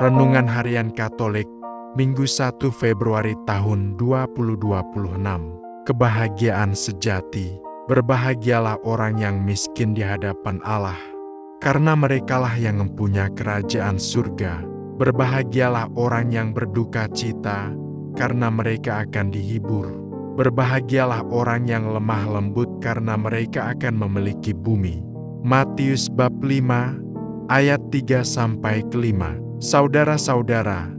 Renungan Harian Katolik, Minggu 1 Februari tahun 2026. Kebahagiaan sejati. Berbahagialah orang yang miskin di hadapan Allah, karena merekalah yang mempunyai kerajaan surga. Berbahagialah orang yang berduka cita, karena mereka akan dihibur. Berbahagialah orang yang lemah lembut, karena mereka akan memiliki bumi. Matius bab 5, ayat 3-5. Saudara-saudara,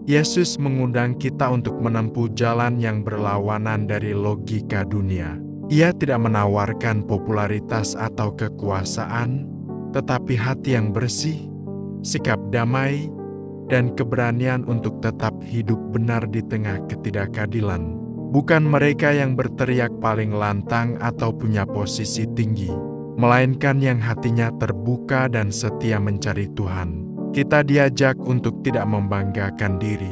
Yesus mengundang kita untuk menempuh jalan yang berlawanan dari logika dunia. Ia tidak menawarkan popularitas atau kekuasaan, tetapi hati yang bersih, sikap damai, dan keberanian untuk tetap hidup benar di tengah ketidakadilan. Bukan mereka yang berteriak paling lantang atau punya posisi tinggi, melainkan yang hatinya terbuka dan setia mencari Tuhan. Kita diajak untuk tidak membanggakan diri,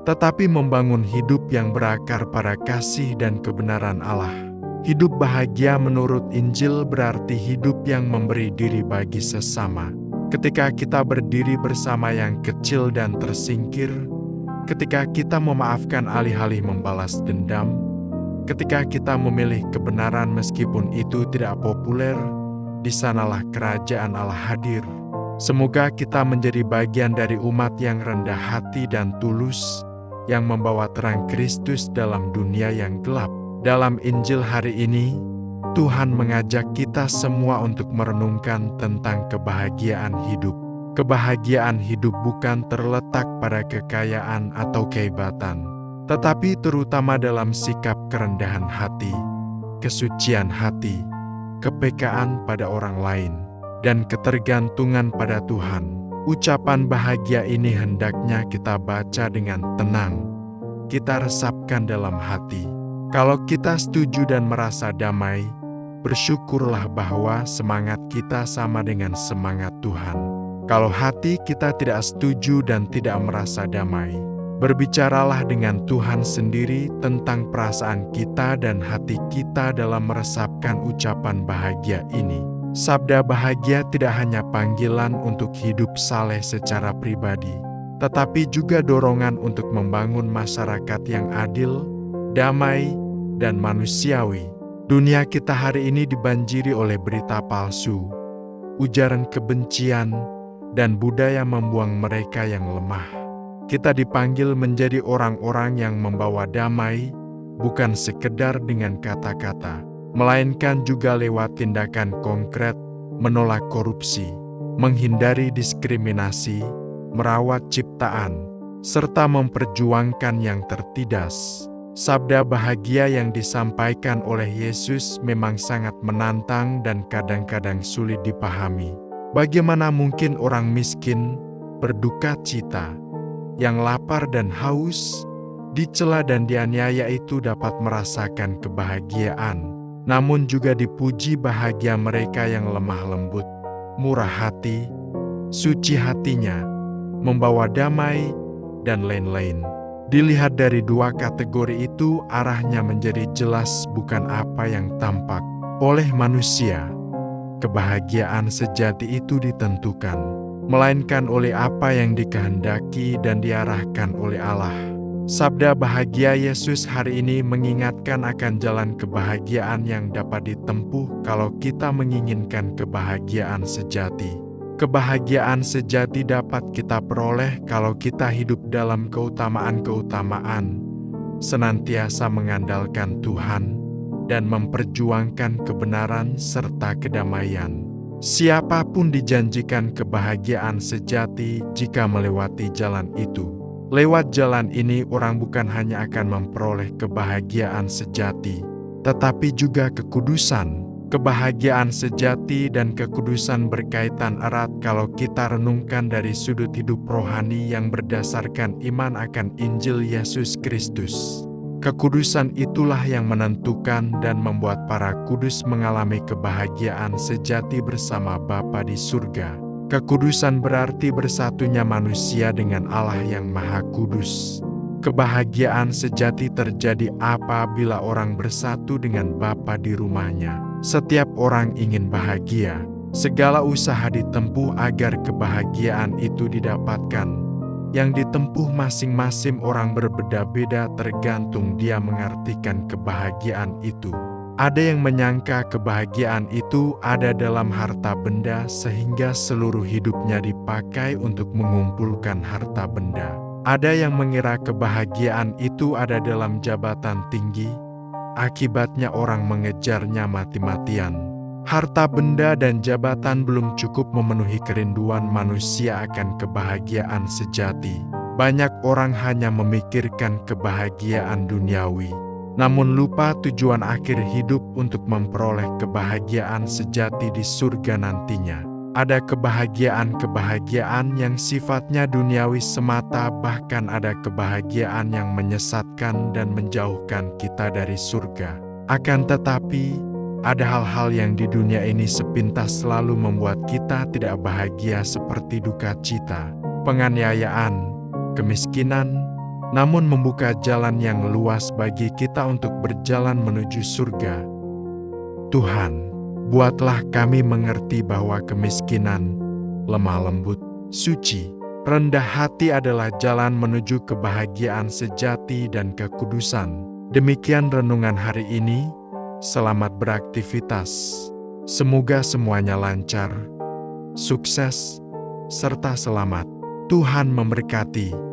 tetapi membangun hidup yang berakar pada kasih dan kebenaran Allah. Hidup bahagia menurut Injil berarti hidup yang memberi diri bagi sesama. Ketika kita berdiri bersama yang kecil dan tersingkir, ketika kita memaafkan alih-alih membalas dendam, ketika kita memilih kebenaran meskipun itu tidak populer, di sanalah kerajaan Allah hadir. Semoga kita menjadi bagian dari umat yang rendah hati dan tulus, yang membawa terang Kristus dalam dunia yang gelap. Dalam Injil hari ini, Tuhan mengajak kita semua untuk merenungkan tentang kebahagiaan hidup. Kebahagiaan hidup bukan terletak pada kekayaan atau kehebatan, tetapi terutama dalam sikap kerendahan hati, kesucian hati, kepekaan pada orang lain, dan ketergantungan pada Tuhan. Ucapan bahagia ini hendaknya kita baca dengan tenang, kita resapkan dalam hati. Kalau kita setuju dan merasa damai, bersyukurlah bahwa semangat kita sama dengan semangat Tuhan. Kalau hati kita tidak setuju dan tidak merasa damai, berbicaralah dengan Tuhan sendiri tentang perasaan kita dan hati kita dalam meresapkan ucapan bahagia ini. Sabda bahagia tidak hanya panggilan untuk hidup saleh secara pribadi, tetapi juga dorongan untuk membangun masyarakat yang adil, damai, dan manusiawi. Dunia kita hari ini dibanjiri oleh berita palsu, ujaran kebencian, dan budaya membuang mereka yang lemah. Kita dipanggil menjadi orang-orang yang membawa damai, bukan sekedar dengan kata-kata, melainkan juga lewat tindakan konkret, menolak korupsi, menghindari diskriminasi, merawat ciptaan, serta memperjuangkan yang tertindas. Sabda bahagia yang disampaikan oleh Yesus memang sangat menantang dan kadang-kadang sulit dipahami. Bagaimana mungkin orang miskin, berduka cita, yang lapar dan haus, dicela dan dianiaya itu dapat merasakan kebahagiaan? Namun juga dipuji bahagia mereka yang lemah lembut, murah hati, suci hatinya, membawa damai, dan lain-lain. Dilihat dari dua kategori itu, arahnya menjadi jelas bukan apa yang tampak oleh manusia. Kebahagiaan sejati itu ditentukan, melainkan oleh apa yang dikehendaki dan diarahkan oleh Allah. Sabda bahagia Yesus hari ini mengingatkan akan jalan kebahagiaan yang dapat ditempuh kalau kita menginginkan kebahagiaan sejati. Kebahagiaan sejati dapat kita peroleh kalau kita hidup dalam keutamaan-keutamaan, senantiasa mengandalkan Tuhan, dan memperjuangkan kebenaran serta kedamaian. Siapapun dijanjikan kebahagiaan sejati jika melewati jalan itu. Lewat jalan ini orang bukan hanya akan memperoleh kebahagiaan sejati, tetapi juga kekudusan. Kebahagiaan sejati dan kekudusan berkaitan erat kalau kita renungkan dari sudut hidup rohani yang berdasarkan iman akan Injil Yesus Kristus. Kekudusan itulah yang menentukan dan membuat para kudus mengalami kebahagiaan sejati bersama Bapa di surga. Kekudusan berarti bersatunya manusia dengan Allah yang Maha Kudus. Kebahagiaan sejati terjadi apabila orang bersatu dengan Bapa di rumahnya. Setiap orang ingin bahagia. Segala usaha ditempuh agar kebahagiaan itu didapatkan. yang ditempuh masing-masing orang berbeda-beda tergantung dia mengartikan kebahagiaan itu. Ada yang menyangka kebahagiaan itu ada dalam harta benda sehingga seluruh hidupnya dipakai untuk mengumpulkan harta benda. Ada yang mengira kebahagiaan itu ada dalam jabatan tinggi, akibatnya orang mengejarnya mati-matian. Harta benda dan jabatan belum cukup memenuhi kerinduan manusia akan kebahagiaan sejati. Banyak orang hanya memikirkan kebahagiaan duniawi, namun lupa tujuan akhir hidup untuk memperoleh kebahagiaan sejati di surga nantinya. Ada kebahagiaan-kebahagiaan yang sifatnya duniawi semata, bahkan ada kebahagiaan yang menyesatkan dan menjauhkan kita dari surga. Akan tetapi, ada hal-hal yang di dunia ini sepintas selalu membuat kita tidak bahagia seperti duka cita, penganiayaan, kemiskinan, namun membuka jalan yang luas bagi kita untuk berjalan menuju surga. Tuhan, buatlah kami mengerti bahwa kemiskinan, lemah lembut, suci, rendah hati adalah jalan menuju kebahagiaan sejati dan kekudusan. Demikian renungan hari ini. Selamat beraktivitas. Semoga semuanya lancar, sukses, serta selamat. Tuhan memberkati.